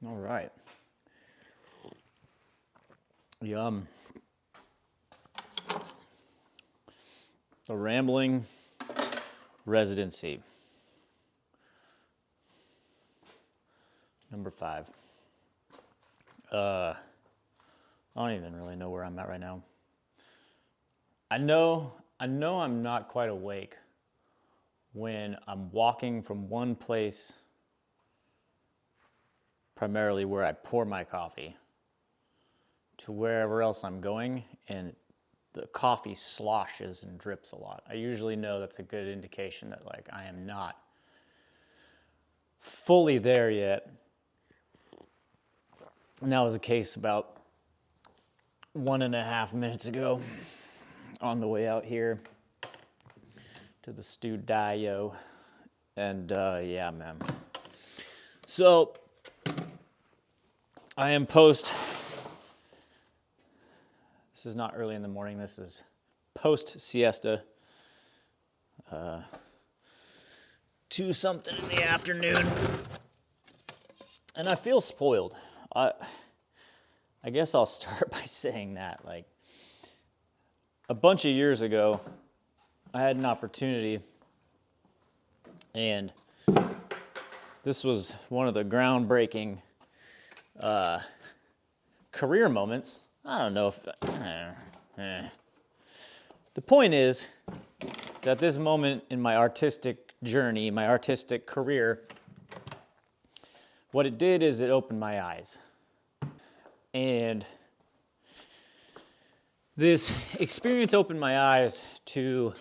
All right. Yum. The Rambling Residency. Number 5. I don't even really know where I'm at right now. I know I'm not quite awake when I'm walking from one place, primarily where I pour my coffee, to wherever else I'm going, and the coffee sloshes and drips a lot. I usually know that's a good indication that like I am not fully there yet. And that was the case about 1.5 minutes ago on the way out here to the studio. And yeah, man. So I am post. This is not early in the morning. This is post siesta. 2 something in the afternoon. And I feel spoiled. I guess I'll start by saying that. Like, a bunch of years ago, I had an opportunity, and this was one of the groundbreaking career moments. I don't know if... The point is at this moment in my artistic journey, my artistic career, what it did is it opened my eyes. And this experience opened my eyes to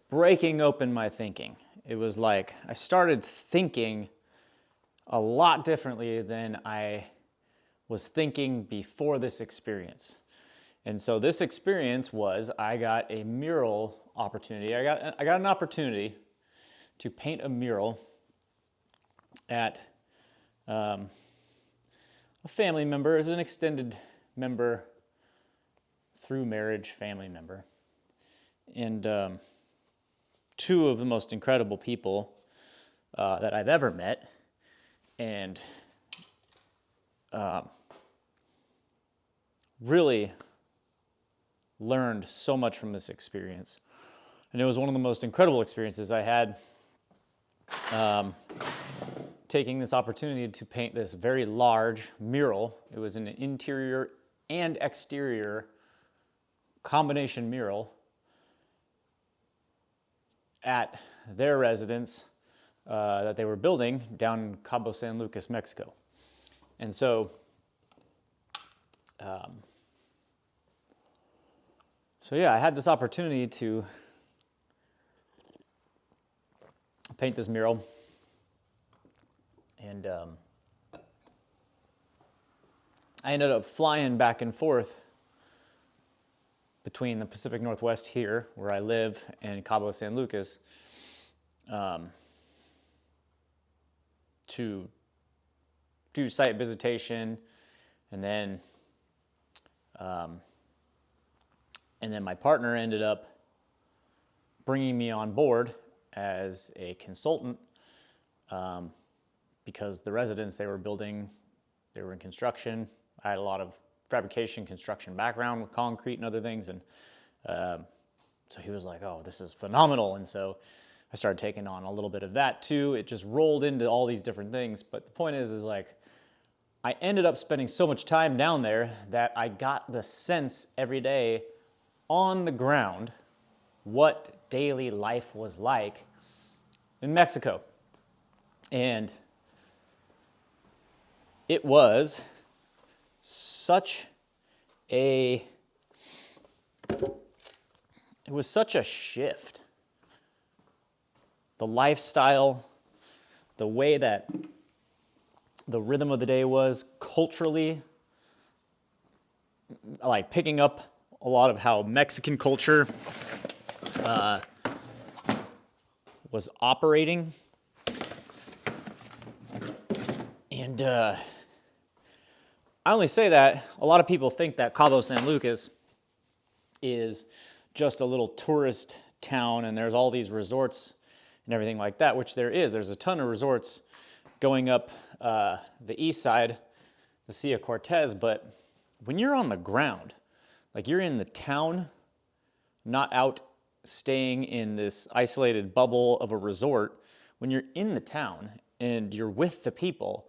breaking open my thinking. It was like I started thinking a lot differently than I was thinking before this experience. And so this experience was I got a mural opportunity. I got an opportunity to paint a mural at a family member, as an extended member through marriage, family member. And 2 of the most incredible people that I've ever met. And really learned so much from this experience. And it was one of the most incredible experiences I had, taking this opportunity to paint this very large mural. It was an interior and exterior combination mural at their residence that they were building down in Cabo San Lucas, Mexico. And so, yeah, I had this opportunity to paint this mural. And I ended up flying back and forth between the Pacific Northwest here, where I live, and Cabo San Lucas, to do site visitation, and then my partner ended up bringing me on board as a consultant, because the residence they were building, they were in construction. I had a lot of fabrication, construction background with concrete and other things, and so he was like, oh, this is phenomenal. And so I started taking on a little bit of that too. It just rolled into all these different things. But the point is like, I ended up spending so much time down there that I got the sense every day on the ground what daily life was like in Mexico. And it was such a shift. The lifestyle, the way that the rhythm of the day was culturally, like picking up a lot of how Mexican culture was operating. And I only say that, a lot of people think that Cabo San Lucas is just a little tourist town and there's all these resorts and everything like that, which there is. There's a ton of resorts going up the east side, the Sea of Cortez, but when you're on the ground, like you're in the town, not out staying in this isolated bubble of a resort, when you're in the town and you're with the people,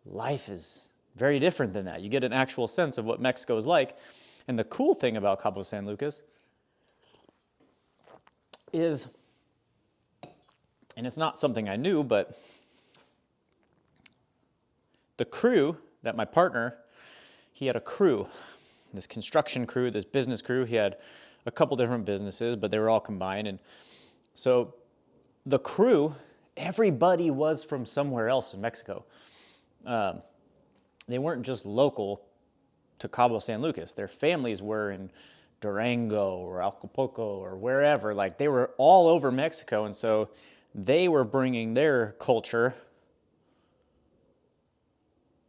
life is very different than that. You get an actual sense of what Mexico is like. And the cool thing about Cabo San Lucas is, and it's not something I knew, but the crew that my partner, he had a crew, this construction crew, this business crew. He had a couple different businesses, but they were all combined. And so the crew, everybody was from somewhere else in Mexico. They weren't just local to Cabo San Lucas. Their families were in Durango or Acapulco or wherever. Like they were all over Mexico. And so they were bringing their culture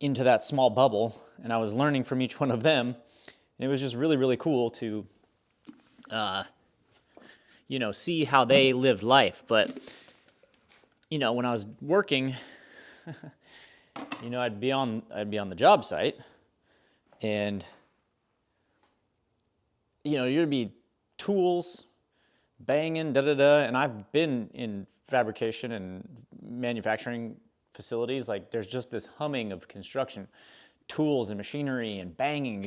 into that small bubble. And I was learning from each one of them. And it was just really, really cool to, see how they lived life. But, when I was working, I'd be on the job site, and there'd be tools banging, and I've been in fabrication and manufacturing facilities. Like there's just this humming of construction, tools and machinery and banging.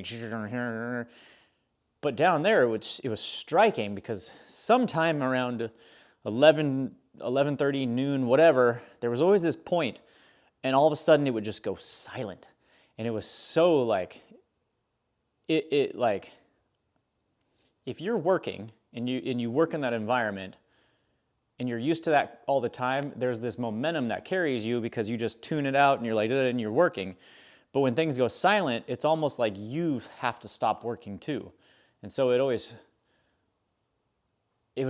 But down there, it was striking because sometime around 11:30, noon, whatever, there was always this point, and all of a sudden it would just go silent. And it was so like, it like, if you're working and you work in that environment and you're used to that all the time, there's this momentum that carries you because you just tune it out and you're like, and you're working. But when things go silent, it's almost like you have to stop working too. And so it was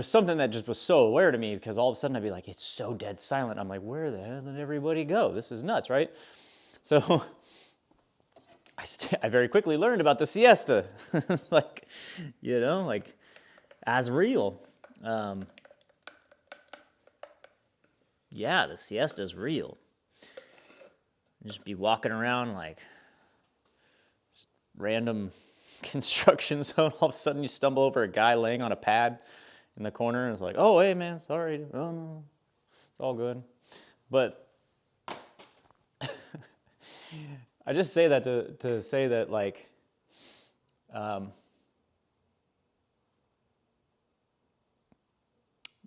something that just was so aware to me, because all of a sudden I'd be like, it's so dead silent. I'm like, where the hell did everybody go? This is nuts, right? So I very quickly learned about the siesta. It's like, as real. The siesta is real. Just be walking around like random construction zone. All of a sudden you stumble over a guy laying on a pad in the corner, and it's like, oh, hey, man, sorry. Oh, no, it's all good. But I just say that to say that, like,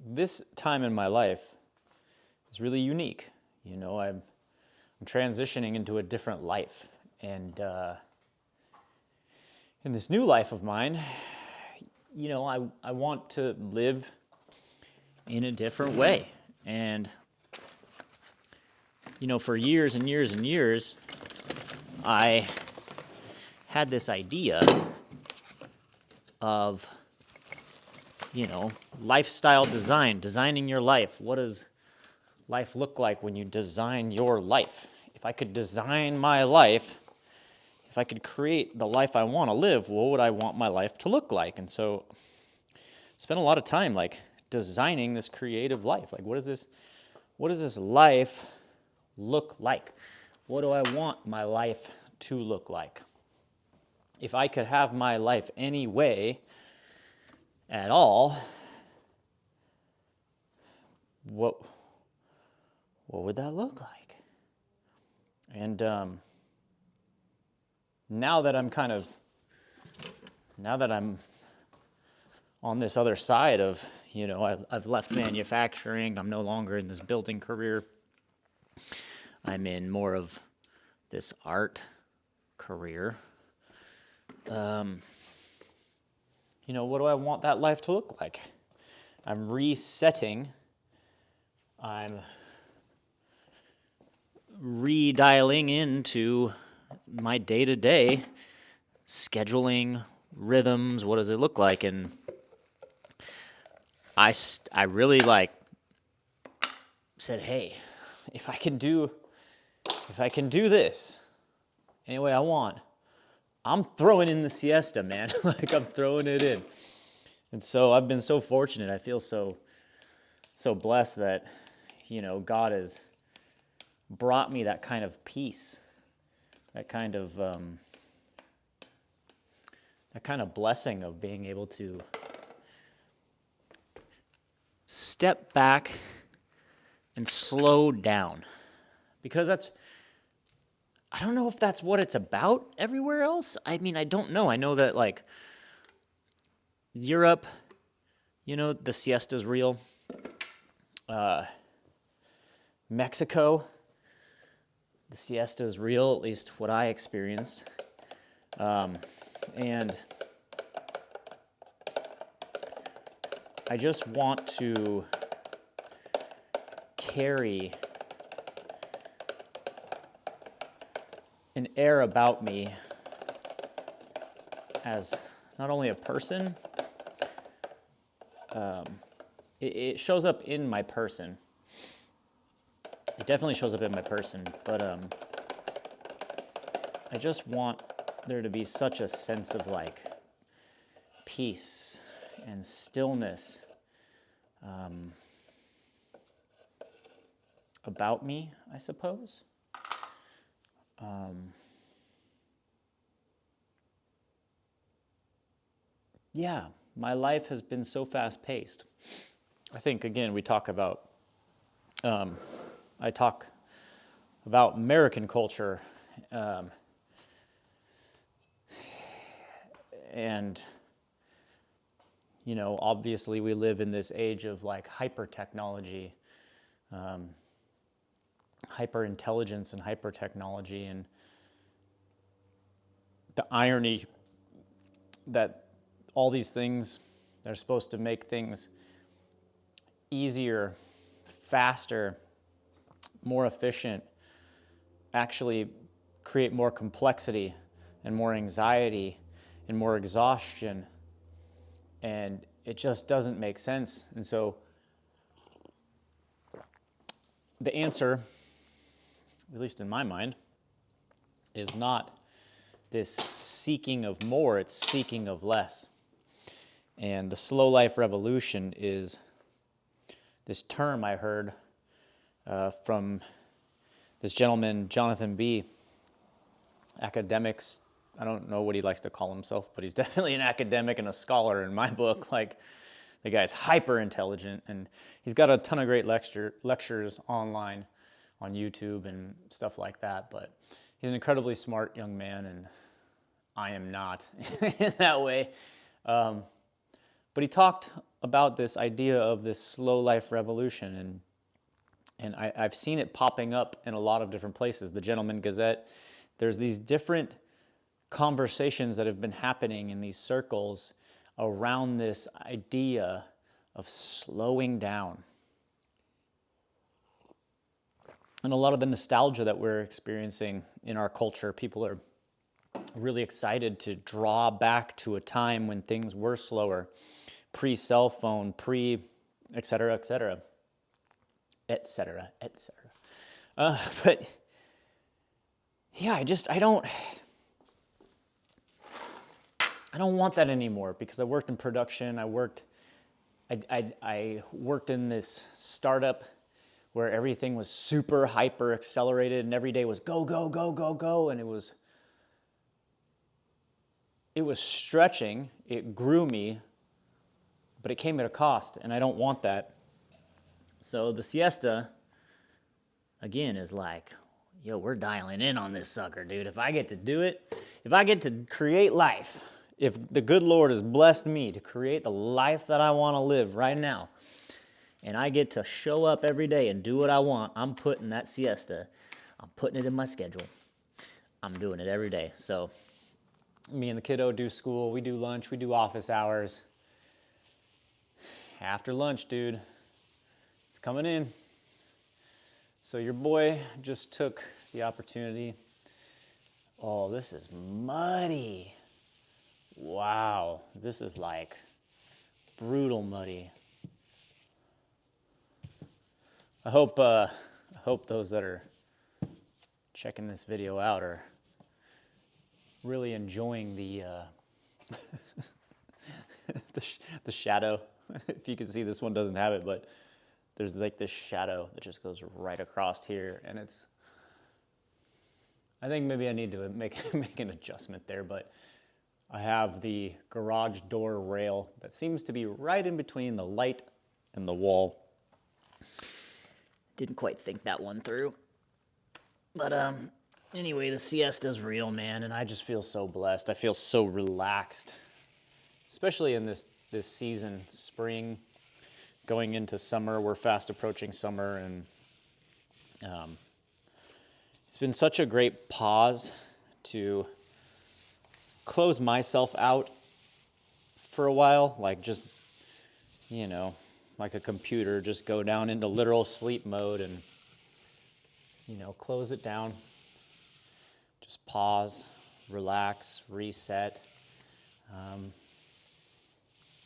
this time in my life is really unique. I'm transitioning into a different life. And in this new life of mine, I want to live in a different way. And, for years and years and years, I had this idea of, lifestyle design, designing your life. What does life look like when you design your life? If I could design my life, if I could create the life I want to live, what would I want my life to look like? And so I spent a lot of time like designing this creative life. Like, what does this life look like? What do I want my life to look like? If I could have my life any way at all, what would that look like? And now that I'm on this other side of, I've left manufacturing, I'm no longer in this building career, I'm in more of this art career. What do I want that life to look like? I'm resetting, I'm redialing into my day-to-day scheduling, rhythms, what does it look like? And I really said, hey, if I can do this any way I want, I'm throwing in the siesta, man. Like, I'm throwing it in. And so I've been so fortunate. I feel so blessed that, God has brought me that kind of peace, that kind of blessing of being able to step back and slow down. Because I don't know if that's what it's about everywhere else. I mean, I don't know. I know that, like, Europe, the siesta is real. Mexico, the siesta is real, at least what I experienced. And I just want to carry an air about me as not only a person, it shows up in my person. It definitely shows up in my person, but I just want there to be such a sense of like peace and stillness about me, I suppose. Yeah, my life has been so fast-paced. I think, again, I talk about American culture, and, obviously we live in this age of like hyper-technology, hyper-intelligence and hyper-technology, and the irony that all these things that are supposed to make things easier, faster, more efficient, actually create more complexity and more anxiety and more exhaustion, and it just doesn't make sense. And so the answer, at least in my mind, is not this seeking of more, it's seeking of less. And the slow life revolution is this term I heard from this gentleman, Jonathan B. Academics, I don't know what he likes to call himself, but he's definitely an academic and a scholar in my book. Like, the guy's hyper intelligent, and he's got a ton of great lectures online on YouTube and stuff like that. But he's an incredibly smart young man, and I am not in that way. But he talked about this idea of this slow life revolution, and I've seen it popping up in a lot of different places. The Gentleman Gazette, there's these different conversations that have been happening in these circles around this idea of slowing down. And a lot of the nostalgia that we're experiencing in our culture, people are really excited to draw back to a time when things were slower, pre-cell phone, et cetera, et cetera, et cetera, et cetera. But yeah, I don't want that anymore, because I worked in production. I worked in this startup where everything was super hyper accelerated, and every day was go, go, go, go, go, and it was stretching. It grew me, but it came at a cost, and I don't want that. So the siesta, again, is like, yo, we're dialing in on this sucker, dude. If I get to do it, if I get to create life, if the good Lord has blessed me to create the life that I want to live right now, and I get to show up every day and do what I want, I'm putting that siesta, I'm putting it in my schedule. I'm doing it every day. So me and the kiddo do school, we do lunch, we do office hours. After lunch, dude, it's coming in. So your boy just took the opportunity. Oh, this is muddy. Wow, this is like brutal muddy. I hope those that are checking this video out are really enjoying the the shadow. If you can see, this one doesn't have it, but there's like this shadow that just goes right across here, and it's I think maybe I need to make an adjustment there, but I have the garage door rail that seems to be right in between the light and the wall. Didn't quite think that one through. But anyway, the siesta's real, man, and I just feel so blessed. I feel so relaxed, especially in this season, spring, going into summer. We're fast approaching summer, and it's been such a great pause to close myself out for a while, like just, like a computer, just go down into literal sleep mode and, close it down. Just pause, relax, reset.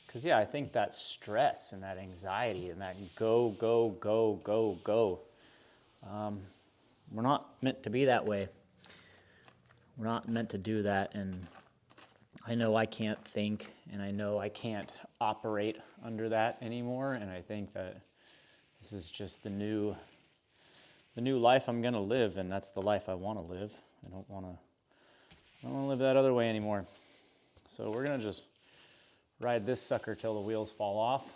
Because, I think that stress and that anxiety and that go, we're not meant to be that way. We're not meant to do that, and I know I can't think, and I know I can't operate under that anymore, and I think that this is just the new life I'm gonna live, and that's the life I want to live. I don't want to live that other way anymore. So we're gonna just ride this sucker till the wheels fall off,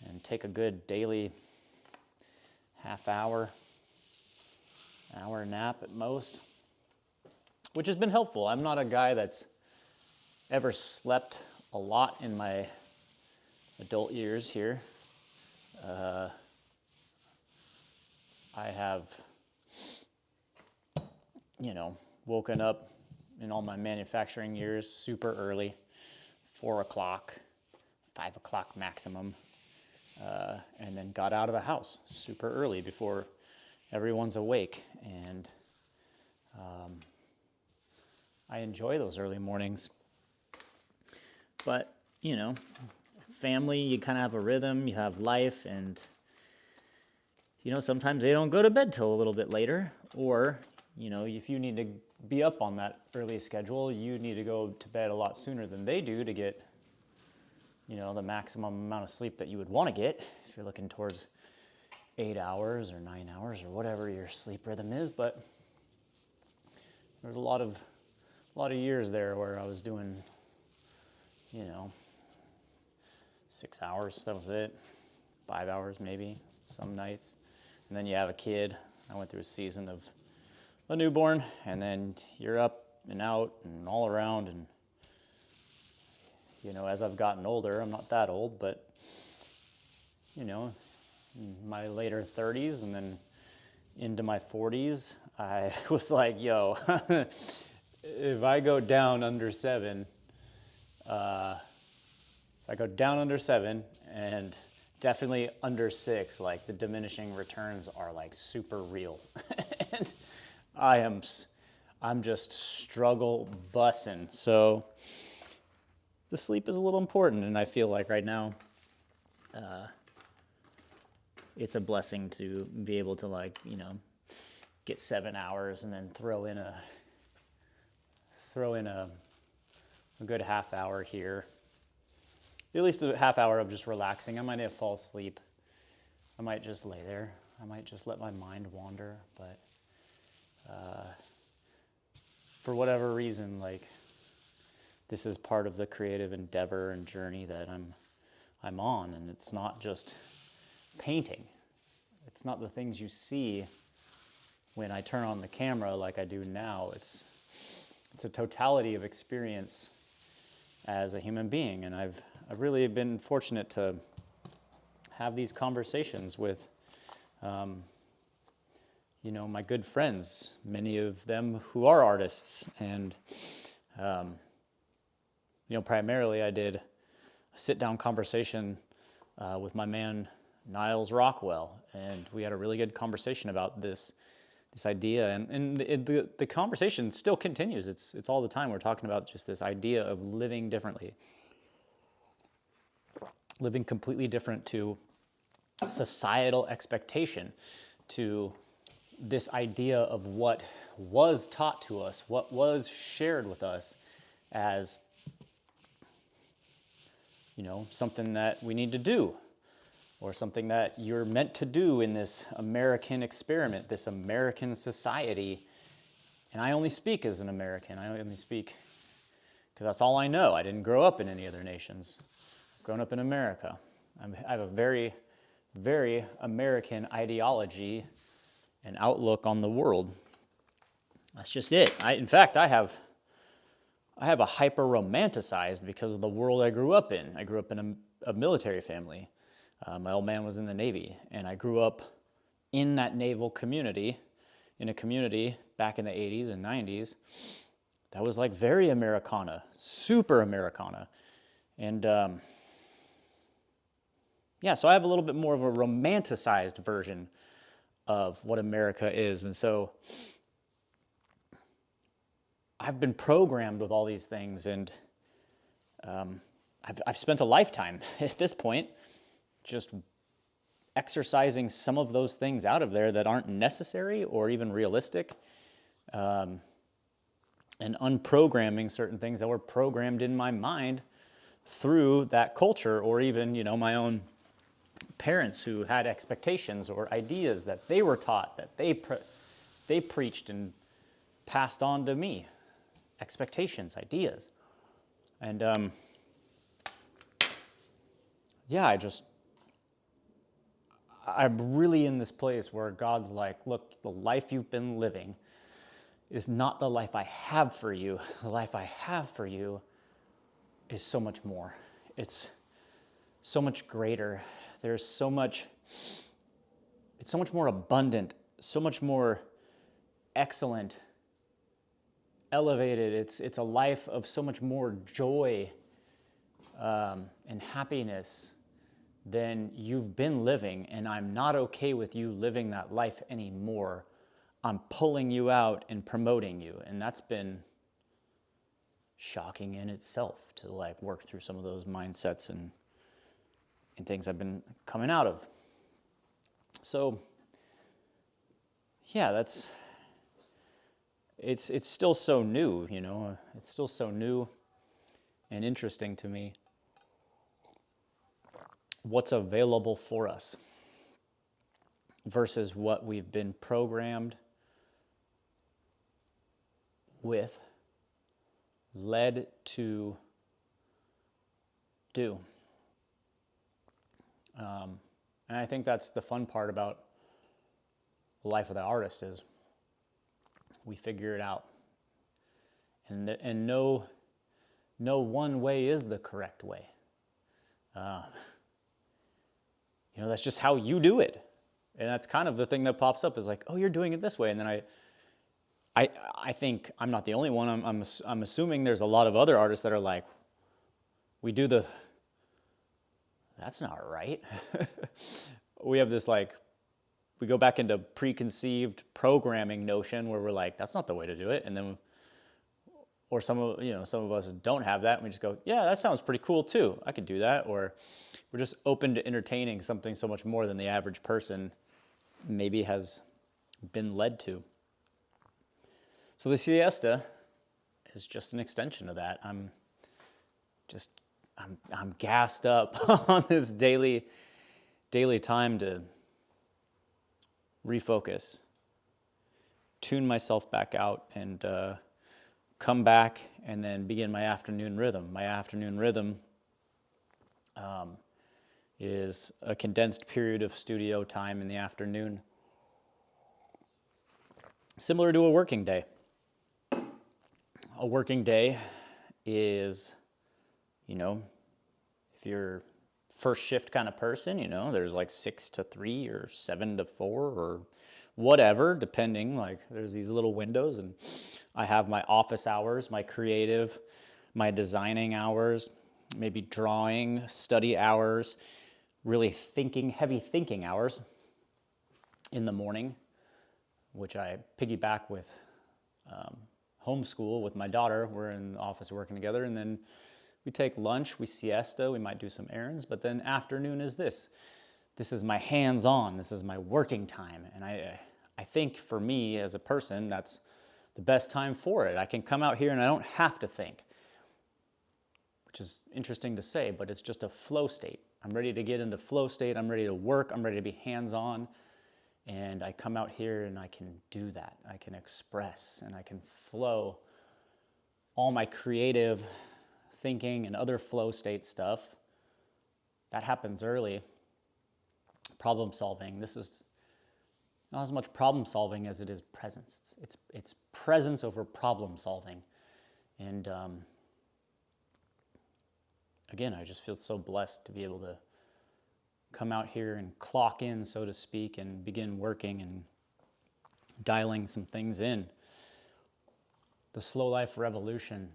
and take a good daily half-hour nap at most, which has been helpful. I'm not a guy that's ever slept a lot in my adult years here. I have, woken up in all my manufacturing years super early, 4 o'clock, 5 o'clock maximum, and then got out of the house super early before everyone's awake. And I enjoy those early mornings. But, family, you kind of have a rhythm, you have life, and, sometimes they don't go to bed till a little bit later. Or, if you need to be up on that early schedule, you need to go to bed a lot sooner than they do to get, the maximum amount of sleep that you would want to get if you're looking towards 8 hours or 9 hours or whatever your sleep rhythm is. But there's a lot of years there where I was doing, 6 hours, that was it. 5 hours maybe, some nights. And then you have a kid. I went through a season of a newborn, and then you're up and out and all around. And, as I've gotten older, I'm not that old, but, in my later 30s and then into my 40s, I was like, yo, if I go down under 7, and definitely under 6, like the diminishing returns are like super real. And I'm just struggle bussing. So the sleep is a little important, and I feel like right now, it's a blessing to be able to get 7 hours and then throw in a good half hour here. At least a half hour of just relaxing. I might not fall asleep. I might just lay there. I might just let my mind wander. But for whatever reason, this is part of the creative endeavor and journey that I'm on, and it's not just painting. It's not the things you see when I turn on the camera like I do now. It's a totality of experience as a human being, and I've really been fortunate to have these conversations with my good friends, many of them who are artists. And primarily I did a sit-down conversation with my man Niles Rockwell, and we had a really good conversation about this idea, and the conversation still continues. It's all the time we're talking about just this idea of living differently, living completely different to societal expectation, to this idea of what was taught to us, what was shared with us as something that we need to do, or something that you're meant to do in this American experiment, this American society. And I only speak as an American. I only speak because that's all I know. I didn't grow up in any other nations. I've grown up in America. I have a very, very American ideology and outlook on the world. That's just it. In fact, I have a hyper-romanticized because of the world I grew up in. I grew up in a military family. My old man was in the Navy, and I grew up in that naval community, in a community back in the 80s and 90s that was like very Americana, super Americana. And so I have a little bit more of a romanticized version of what America is. And so I've been programmed with all these things, and I've spent a lifetime at this point just exercising some of those things out of there that aren't necessary or even realistic, and unprogramming certain things that were programmed in my mind through that culture, or even, my own parents who had expectations or ideas that they were taught, that they preached and passed on to me. Expectations, ideas. And I'm really in this place where God's like, look, the life you've been living is not the life I have for you. The life I have for you is so much more. It's so much greater. It's so much more abundant, so much more excellent, elevated. It's a life of so much more joy and happiness than you've been living, and I'm not okay with you living that life anymore. I'm pulling you out and promoting you, and that's been shocking in itself to like work through some of those mindsets and things I've been coming out of. So it's still so new, it's still so new and interesting to me what's available for us versus what we've been programmed with, led to do. And I think that's the fun part about the life of the artist is we figure it out. And no one way is the correct way. That's just how you do it. And that's kind of the thing that pops up is like, oh, you're doing it this way. And then I think I'm not the only one. I'm assuming there's a lot of other artists that are like, that's not right. We have this we go back into preconceived programming notion where we're like, that's not the way to do it. And then, or some of us don't have that. And we just go, yeah, that sounds pretty cool too. I could do that. Or we're just open to entertaining something so much more than the average person maybe has been led to. So the siesta is just an extension of that. I'm gassed up on this daily time to refocus, tune myself back out, and come back and then begin my afternoon rhythm. My afternoon rhythm is a condensed period of studio time in the afternoon, similar to a working day. A working day is, if you're first shift kind of person, there's 6 to 3 or 7 to 4 or whatever, depending. There's these little windows, and I have my office hours, my creative, my designing hours, maybe drawing, study hours, really heavy thinking hours in the morning, which I piggyback with homeschool with my daughter. We're in the office working together, and then we take lunch, we siesta, we might do some errands, but then afternoon is this. This is my hands-on, this is my working time, and I think for me as a person, that's the best time for it. I can come out here and I don't have to think, which is interesting to say, but it's just a flow state. I'm ready to get into flow state, I'm ready to work, I'm ready to be hands-on, And I come out here and I can do that. I can express and I can flow all my creative thinking and other flow state stuff. That happens early. Problem solving. This is not as much problem solving as it is presence. It's presence over problem solving. And again, I just feel so blessed to be able to come out here and clock in, so to speak, and begin working and dialing some things in. The slow life revolution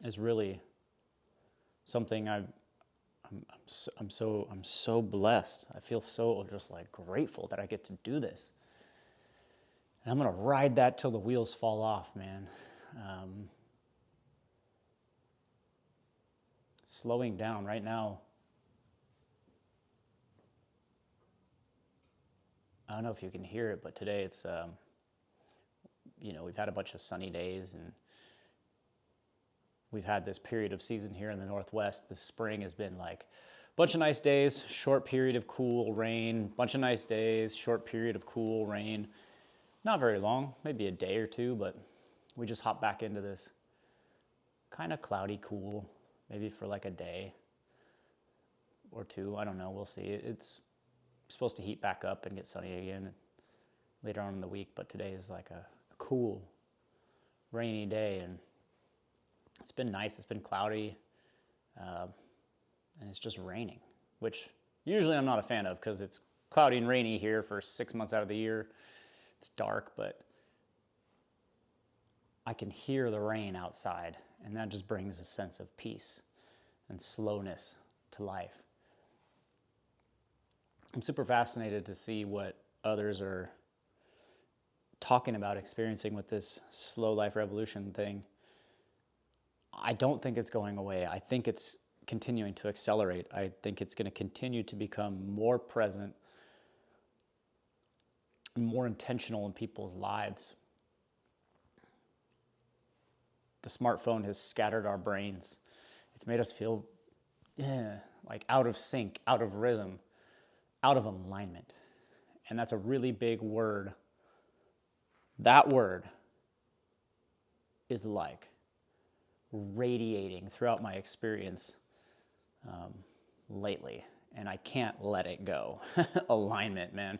is really something I'm so blessed. I feel so just like grateful that I get to do this. And I'm gonna ride that till the wheels fall off, man. Slowing down right now. I don't know if you can hear it, but today it's, we've had a bunch of sunny days, and we've had this period of season here in the Northwest. This spring has been like a bunch of nice days, short period of cool rain, bunch of nice days, short period of cool rain. Not very long, maybe a day or two, but we just hop back into this kind of cloudy cool, maybe for like a day or two. I don't know, we'll see. It's supposed to heat back up and get sunny again later on in the week, but today is like a cool, rainy day, and it's been nice. It's been cloudy, and it's just raining, which usually I'm not a fan of because it's cloudy and rainy here for 6 months out of the year. It's dark, but I can hear the rain outside, and that just brings a sense of peace and slowness to life. I'm super fascinated to see what others are talking about, experiencing with this slow life revolution thing. I don't think it's going away. I think it's continuing to accelerate. I think it's going to continue to become more present and more intentional in people's lives. The smartphone has scattered our brains. It's made us feel like out of sync, out of rhythm, out of alignment. And that's a really big word. That word is like radiating throughout my experience lately, and I can't let it go. Alignment, man.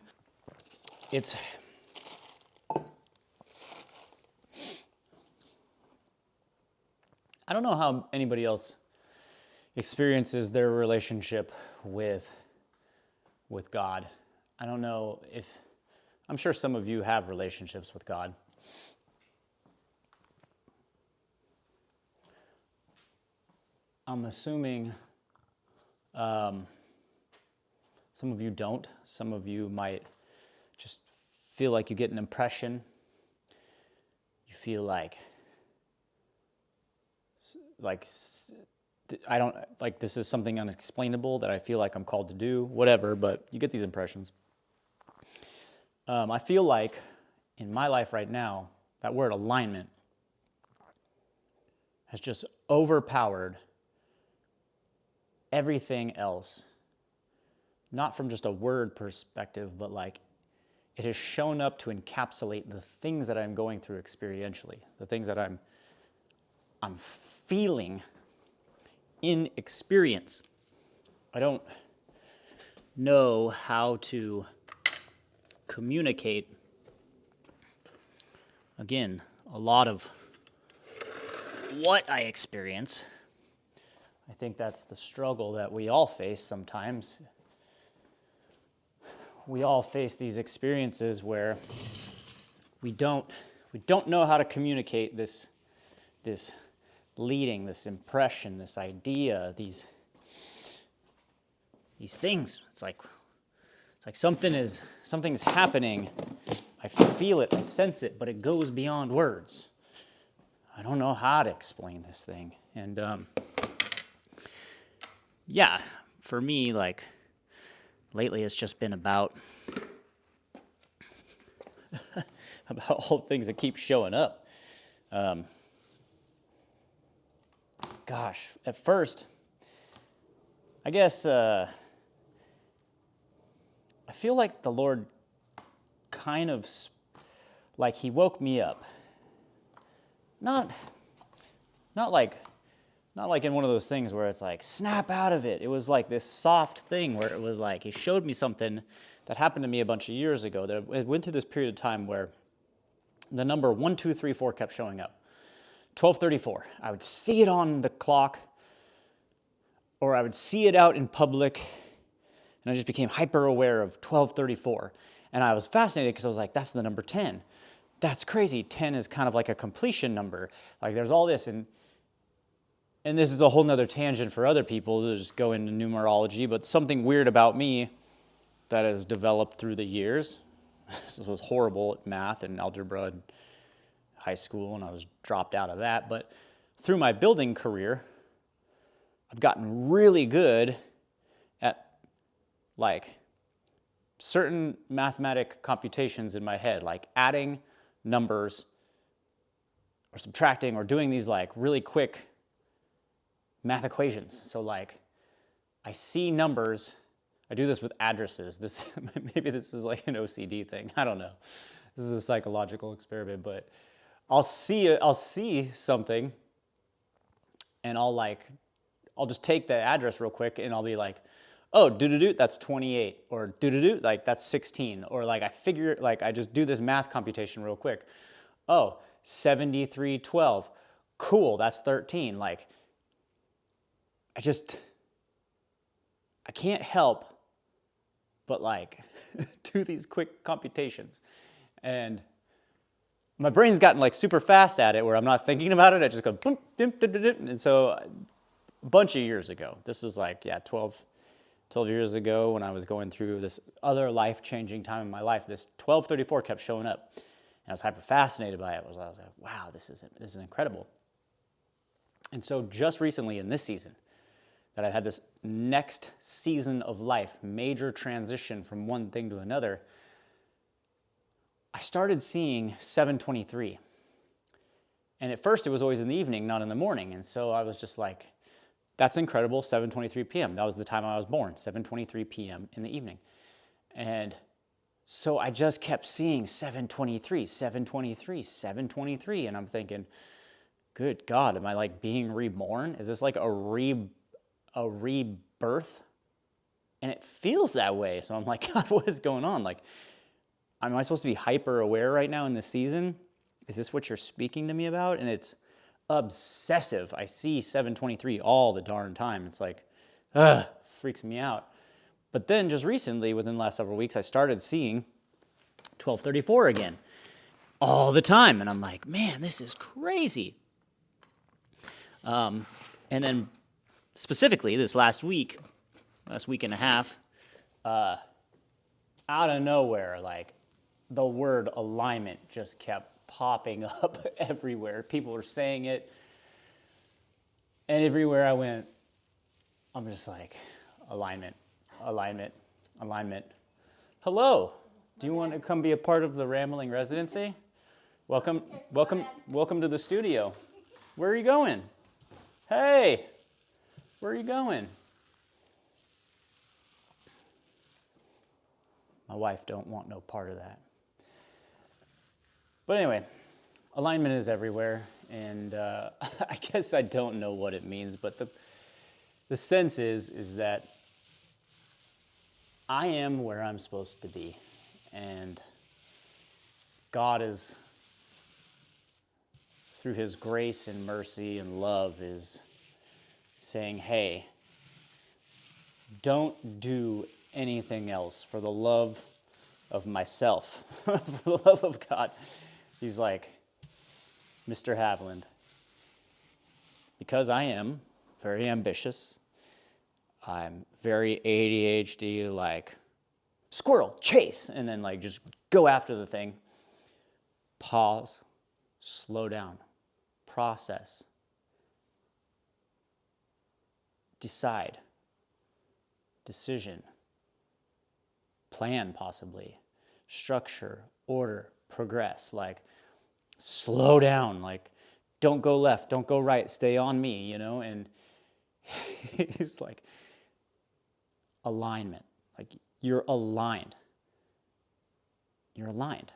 I don't know how anybody else experiences their relationship with God. I don't know if, I'm sure some of you have relationships with God. I'm assuming some of you don't. Some of you might just feel like you get an impression. You feel like I don't, like this is something unexplainable that I feel like I'm called to do, whatever, but you get these impressions. I feel like in my life right now, that word alignment has just overpowered everything else. Not from just a word perspective, but like it has shown up to encapsulate the things that I'm going through experientially, the things that I'm feeling in experience. I don't know how to communicate, again, a lot of what I experience. I think that's the struggle that we all face sometimes. We all face these experiences where we don't know how to communicate this leading, this impression, this idea, these things. It's like something's happening. I feel it, I sense it, but it goes beyond words. I don't know how to explain this thing. And for me, like lately it's just been about all the things that keep showing up. At first, I guess I I feel like the Lord kind of, like he woke me up. Not like in one of those things where it's like, snap out of it. It was like this soft thing where it was like, he showed me something that happened to me a bunch of years ago, that it went through this period of time where the number 1, 2, 3, 4 kept showing up. 12:34. I would see it on the clock, or I would see it out in public, and I just became hyper aware of 12:34. And I was fascinated because I was like, that's the number 10. That's crazy. 10 is kind of like a completion number. Like there's all this, and this is a whole nother tangent for other people to just go into numerology, but something weird about me that has developed through the years. I was horrible at math and algebra in high school, and I was dropped out of that. But through my building career, I've gotten really good at like certain mathematic computations in my head, like adding numbers or subtracting or doing these like really quick math equations. So like I see numbers, I do this with addresses. Maybe this is like an OCD thing. I don't know. This is a psychological experiment, but I'll see something and I'll just take the address real quick and I'll be like, oh, doo-doo-doo, that's 28, or doo-doo-doo, like that's 16, or like I just do this math computation real quick. Oh, 7312, cool, that's 13. Like, I can't help but like do these quick computations. And my brain's gotten like super fast at it where I'm not thinking about it, I just go boom, dim, dim, dim, dim. And so a bunch of years ago, this was like, 12 years ago when I was going through this other life-changing time in my life, this 12:34 kept showing up. And I was hyper fascinated by it. I was like, wow, this is incredible. And so just recently in this season, that I've had this next season of life, major transition from one thing to another, I started seeing 7:23. And at first it was always in the evening, not in the morning. And so I was just like, that's incredible, 7:23 p.m. That was the time I was born, 7:23 p.m. in the evening. And so I just kept seeing 7:23, 7:23, 7:23. And I'm thinking, good God, am I like being reborn? Is this like a rebirth? And it feels that way. So I'm like, God, what is going on? Like, am I supposed to be hyper aware right now in this season? Is this what you're speaking to me about? And it's obsessive. I see 7:23 all the darn time. It's like, freaks me out. But then just recently, within the last several weeks, I started seeing 12:34 again all the time. And I'm like, man, this is crazy. And then specifically this last week and a half, out of nowhere, like the word alignment just kept popping up everywhere. People were saying it. And everywhere I went, I'm just like, alignment, alignment, alignment. Hello. Do you want to come be a part of the Rambling Residency? Welcome to the studio. Where are you going? Hey, where are you going? My wife don't want no part of that. But anyway, alignment is everywhere, and I guess I don't know what it means, but the sense is that I am where I'm supposed to be, and God is, through his grace and mercy and love, is saying, hey, don't do anything else for the love of myself, for the love of God. He's like, Mr. Haviland, because I am very ambitious, I'm very ADHD, like, squirrel, chase, and then like just go after the thing. Pause, slow down, process, decide, decision, plan possibly, structure, order, progress, like slow down, like don't go left, don't go right, stay on me, you know? And it's like alignment, like you're aligned. you're aligned.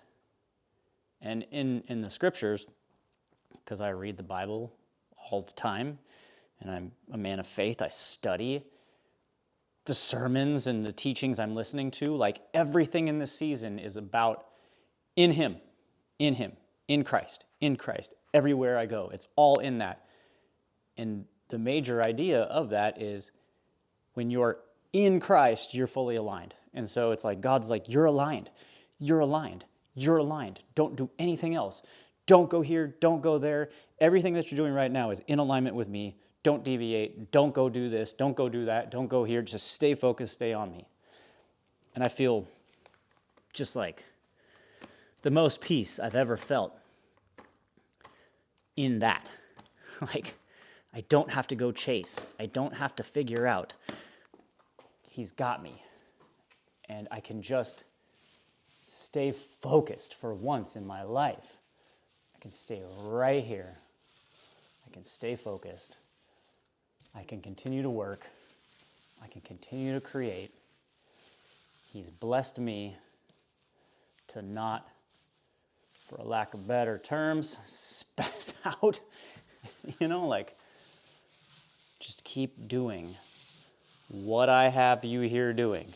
And in the scriptures, because I read the Bible all the time, and I'm a man of faith, I study the sermons and the teachings I'm listening to, like everything in this season is about in Him, in Christ, everywhere I go. It's all in that. And the major idea of that is when you're in Christ, you're fully aligned. And so it's like, God's like, you're aligned. Don't do anything else. Don't go here, don't go there. Everything that you're doing right now is in alignment with me. Don't deviate. Don't go do this. Don't go do that. Don't go here. Just stay focused, stay on me. And I feel just like the most peace I've ever felt in that. Like, I don't have to go chase. I don't have to figure out. He's got me. And I can just stay focused for once in my life. I can stay right here. I can stay focused. I can continue to work. I can continue to create. He's blessed me to not, for a lack of better terms, spaz out. Like, just keep doing what I have you here doing,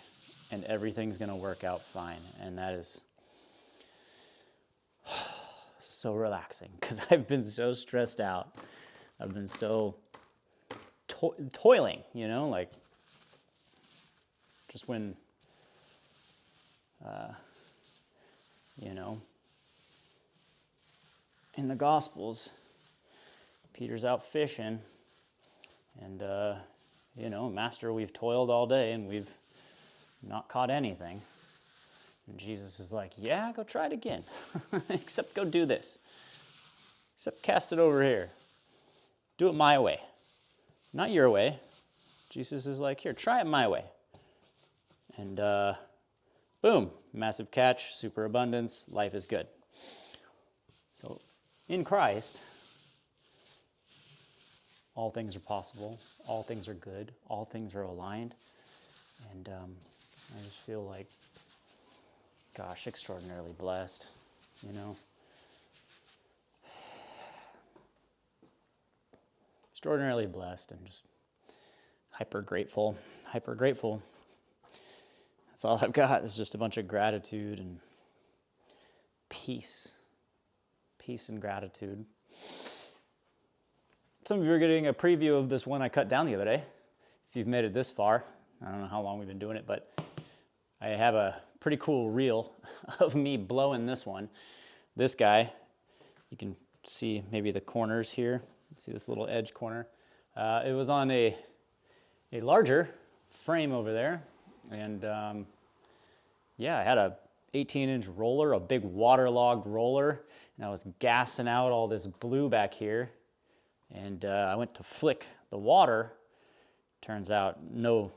and everything's going to work out fine. And that is so relaxing, because I've been so stressed out. I've been so toiling, like just when, in the Gospels, Peter's out fishing, and, Master, we've toiled all day and we've not caught anything. And Jesus is like, yeah, go try it again. Except go do this. Except cast it over here. Do it my way, not your way. Jesus is like, here, try it my way. And boom, massive catch, superabundance, life is good. So in Christ, all things are possible, all things are good, all things are aligned. And I just feel like, gosh, extraordinarily blessed, Extraordinarily blessed and just hyper grateful. That's all I've got is just a bunch of gratitude and peace. Peace and gratitude. Some of you are getting a preview of this one I cut down the other day. If you've made it this far, I don't know how long we've been doing it, but I have a pretty cool reel of me blowing this one. This guy, you can see maybe the corners here. See this little edge corner? It was on a larger frame over there. And I had a 18-inch roller, a big waterlogged roller, and I was gassing out all this blue back here. And I went to flick the water. Turns out no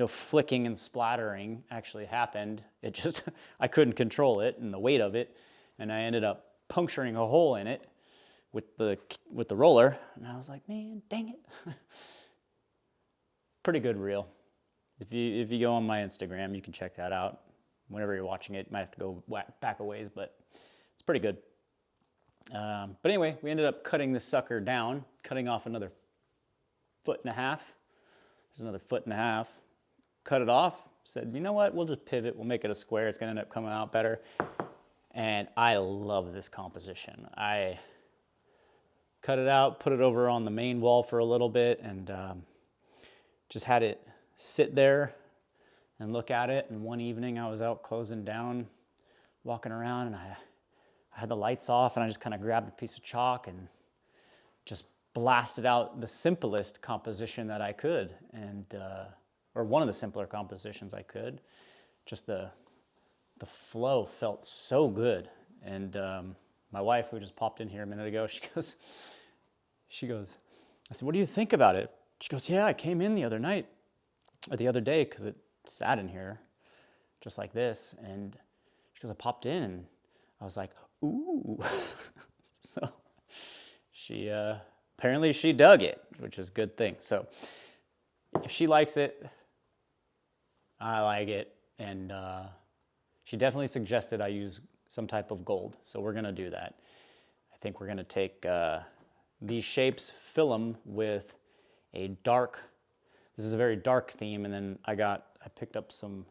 flicking and splattering actually happened. It just, I couldn't control it and the weight of it. And I ended up puncturing a hole in it with the roller. And I was like, man, dang it. Pretty good reel. If you go on my Instagram, you can check that out. Whenever you're watching it, you might have to go back a ways, but it's pretty good. But anyway, we ended up cutting this sucker down, cutting off another 1.5 feet. There's another 1.5 feet. Cut it off, said, you know what, we'll just pivot, we'll make it a square, it's gonna end up coming out better. And I love this composition. I cut it out, put it over on the main wall for a little bit, and just had it sit there and look at it. And one evening I was out closing down, walking around, and I had the lights off, and I just kind of grabbed a piece of chalk and just blasted out the simplest composition that I could, and or one of the simpler compositions I could. Just the flow felt so good. And my wife, who just popped in here a minute ago, she goes, I said, what do you think about it? She goes, yeah, I came in the other day, because it sat in here just like this. And she goes, I popped in and I was like, ooh. So she, apparently she dug it, which is a good thing. So if she likes it, I like it. And she definitely suggested I use some type of gold. So we're gonna do that. I think we're gonna take these shapes, fill them with a dark, this is a very dark theme, and then I picked up some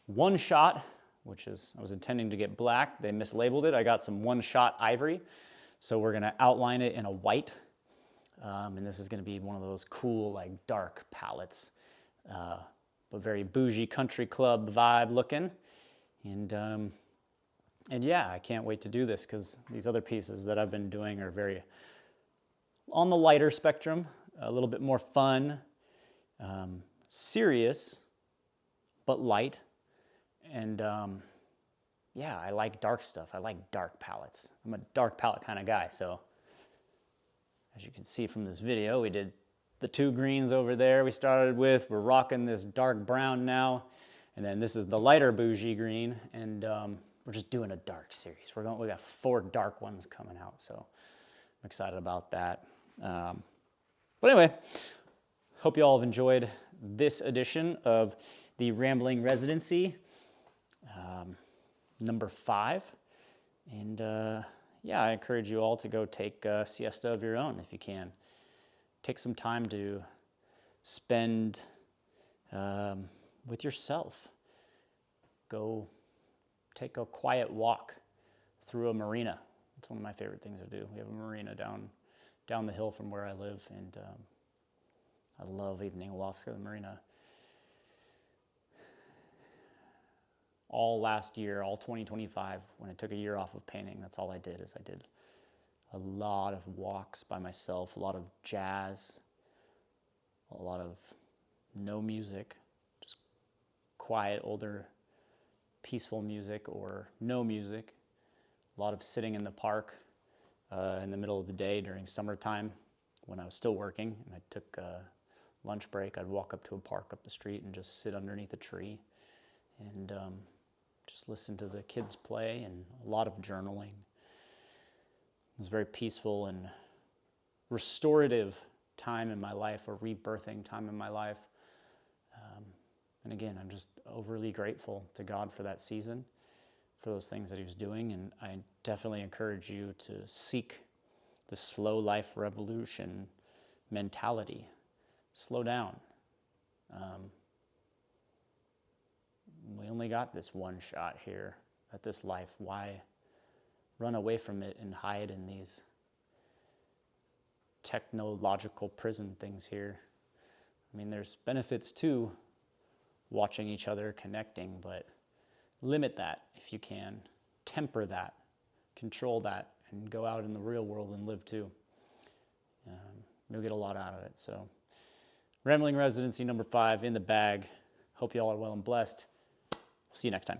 one shot, which is, I was intending to get black. They mislabeled it. I got some one shot ivory. So we're gonna outline it in a white. And this is gonna be one of those cool, like dark palettes, but very bougie country club vibe looking. And yeah, I can't wait to do this because these other pieces that I've been doing are very on the lighter spectrum, a little bit more fun, serious, but light. And yeah, I like dark stuff. I like dark palettes. I'm a dark palette kind of guy. So as you can see from this video, we did the 2 greens over there we started with. We're rocking this dark brown now. And then this is the lighter bougie green. And we're just doing a dark series. We got 4 dark ones coming out. So I'm excited about that. But anyway, hope you all have enjoyed this edition of the Rambling Residency, number 5. And yeah, I encourage you all to go take a siesta of your own if you can. Take some time to spend with yourself. Go take a quiet walk through a marina. It's one of my favorite things to do. We have a marina down the hill from where I live, and I love evening walks to the marina. All last year, all 2025, when I took a year off of painting, that's all I did. I did a lot of walks by myself, a lot of jazz, a lot of no music, just quiet, older, peaceful music or no music. A lot of sitting in the park in the middle of the day during summertime when I was still working, and I took a lunch break. I'd walk up to a park up the street and just sit underneath a tree and just listen to the kids play, and a lot of journaling. It was a very peaceful and restorative time in my life, a rebirthing time in my life. And again, I'm just overly grateful to God for that season, for those things that he was doing. And I definitely encourage you to seek the slow life revolution mentality. Slow down. We only got this one shot here at this life. Why run away from it and hide in these technological prison things here? I mean, there's benefits to watching each other, connecting, but limit that if you can. Temper that, control that, and go out in the real world and live too. You'll get a lot out of it. So, Rambling Residency number 5 in the bag. Hope you all are well and blessed. See you next time.